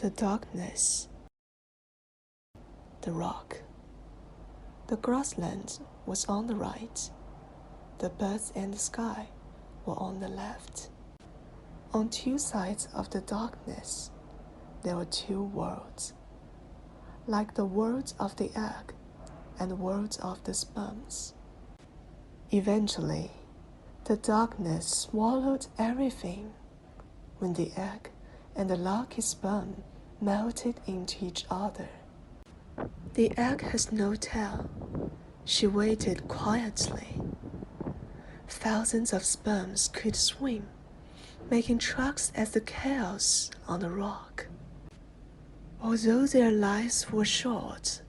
The darkness. The rock. The grassland was on the right. The birds and the sky were on the left. On two sides of the darkness, there were two worlds, like the world of the egg and the world of the sperms. Eventually, the darkness swallowed everything when the egg and the lucky sperm melted into each other. The egg has no tail. She waited quietly. Thousands of sperms could swim, making tracks as the chaos on the rock. Although their lives were short,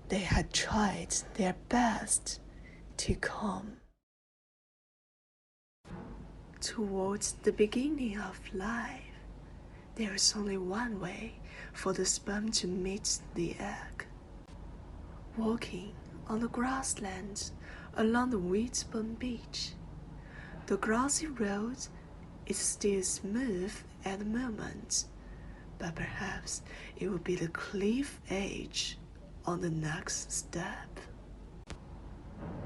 they had tried their best to come. Towards the beginning of life, there is only one way for the sperm to meet the egg. Walking on the grassland along the Wheatburn beach, the grassy road is still smooth at the moment, but perhaps it will be the cliff edge on the next step.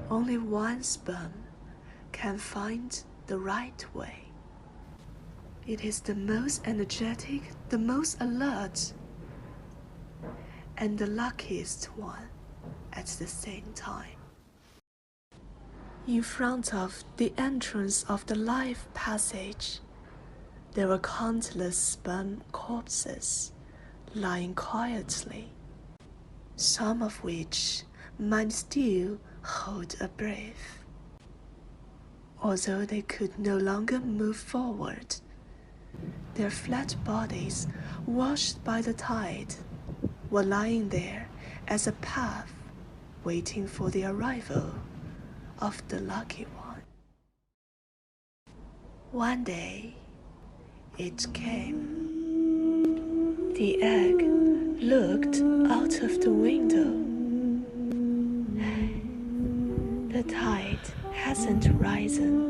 Only one sperm can find the right way. It is the most energetic, the most alert, and the luckiest one at the same time. In front of the entrance of the life passage, there were countless sperm corpses lying quietly, some of which might still hold a breath. Although they could no longer move forward, their flat bodies, washed by the tide, were lying there as a path waiting for the arrival of the lucky one. One day, it came. The egg looked out of the window. The tide hasn't risen.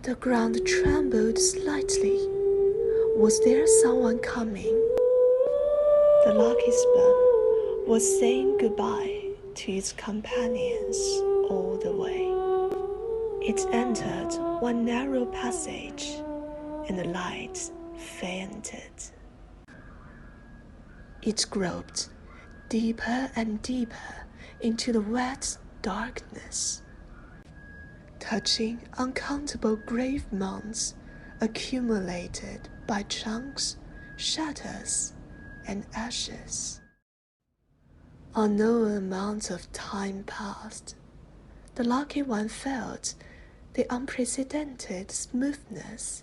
The ground trembled slightly. Was there someone coming? The lucky sperm was saying goodbye to its companions all the way. It entered one narrow passage, and the light fainted. It groped deeper and deeper into the wet darkness, touching uncountable grave mounds accumulated by chunks, shatters, and ashes. Unknown amounts of time passed. The lucky one felt the unprecedented smoothness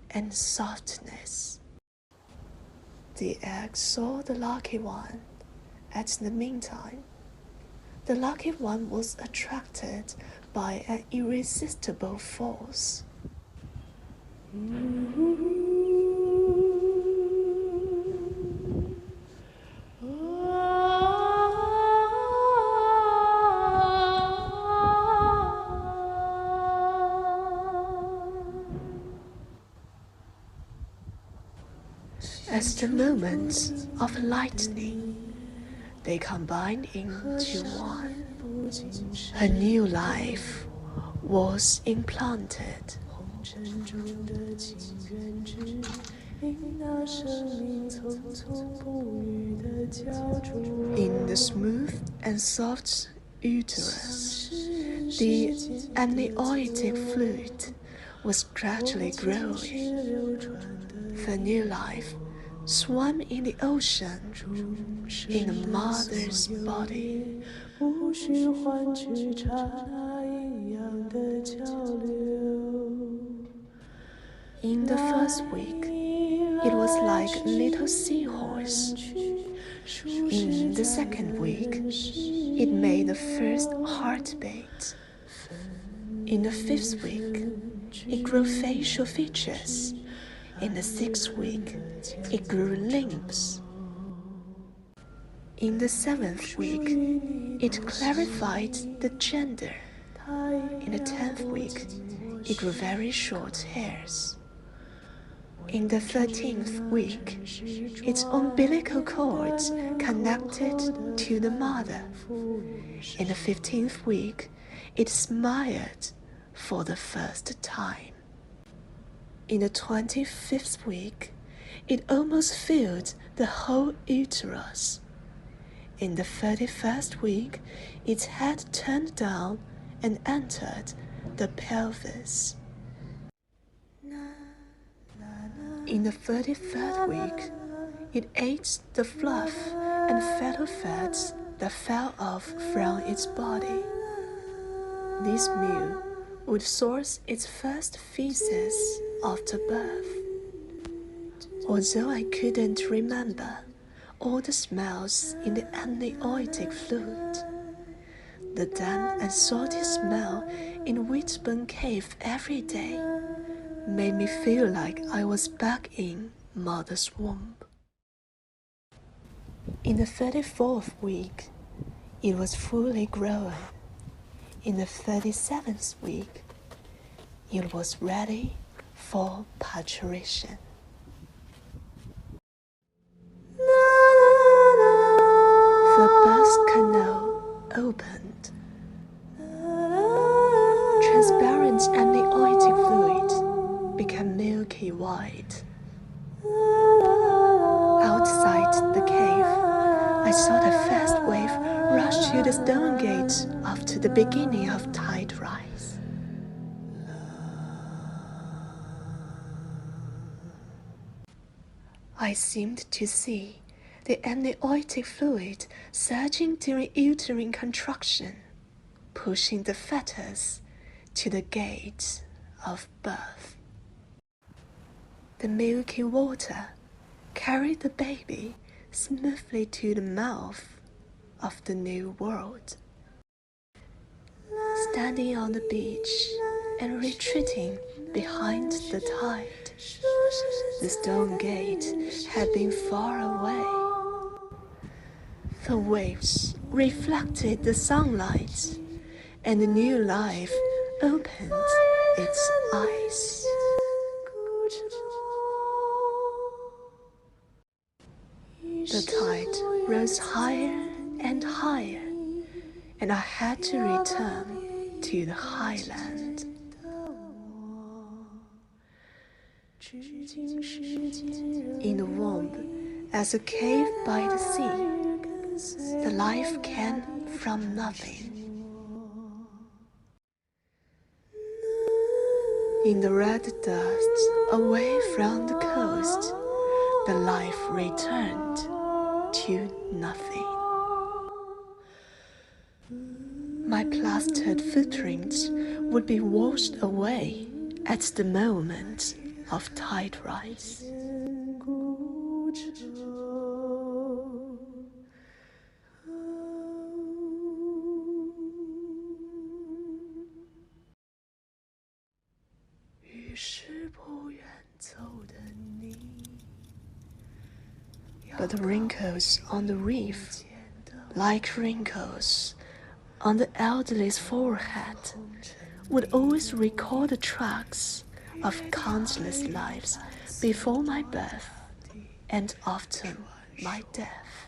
and softness. The egg saw the lucky one. At the meantime, the lucky one was attracted by an irresistible force. As the moments of lightning, they combined into one. A new life was implanted. In the smooth and soft uterus, the amniotic fluid was gradually growing. The new life swam in the ocean, in the mother's body. In the first week, it was like a little seahorse. In the second week, it made the first heartbeat. In the fifth week, it grew facial features. In the sixth week, it grew limbs. In the seventh week, it clarified the gender. In the 10th week, it grew very short hairs. In the 13th week, its umbilical cords connected to the mother. In the 15th week, it smiled for the first time. In the 25th week, it almost filled the whole uterus. In the 31st week, its head turned down and entered the pelvis. In the 33rd week, it ate the fluff and fetal fats that fell off from its body. This meal would source its first feces after birth. Although I couldn't remember all the smells in the amniotic fluid, the damp and salty smell in Wheatburn Cave every day made me feel like I was back in mother's womb. In the 34th week, it was fully grown. In the 37th week, it was ready for parturition. The birth canal opened. Transparent amniotic fluid became milky white. Outside the cave, I saw the first wave rush to the stone gate after the beginning of tide rise. I seemed to see the amniotic fluid surging during uterine contraction, pushing the fetus to the gate of birth. The milky water carried the baby smoothly to the mouth of the new world. Standing on the beach and retreating behind the tide, the stone gate had been far away. The waves reflected the sunlight, and the new life opened its eyes. The tide rose higher and higher, and I had to return to the highland. In the womb, as a cave by the sea, the life came from nothing. In the red dust away from the coast, the life returned to nothing. My plastered footprints would be washed away at the moment of tide rise. But the wrinkles on the reef, like wrinkles on the elderly's forehead, would always recall the tracks of countless lives before my birth and after my death.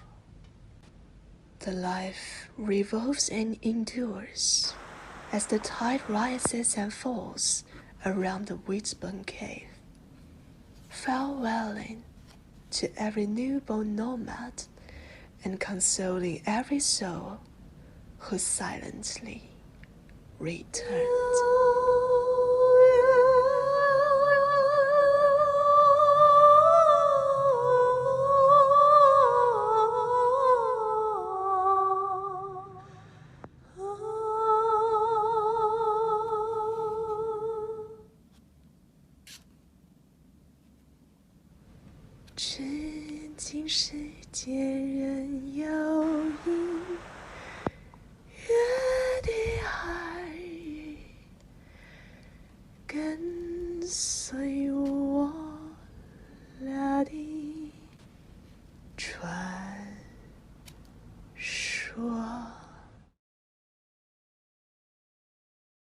The life revolves and endures as the tide rises and falls around the Wheatburn Cave, farewelling to every newborn nomad and consoling every soul who silently returned.至今世间仍有隐约的爱语跟随我俩的传说。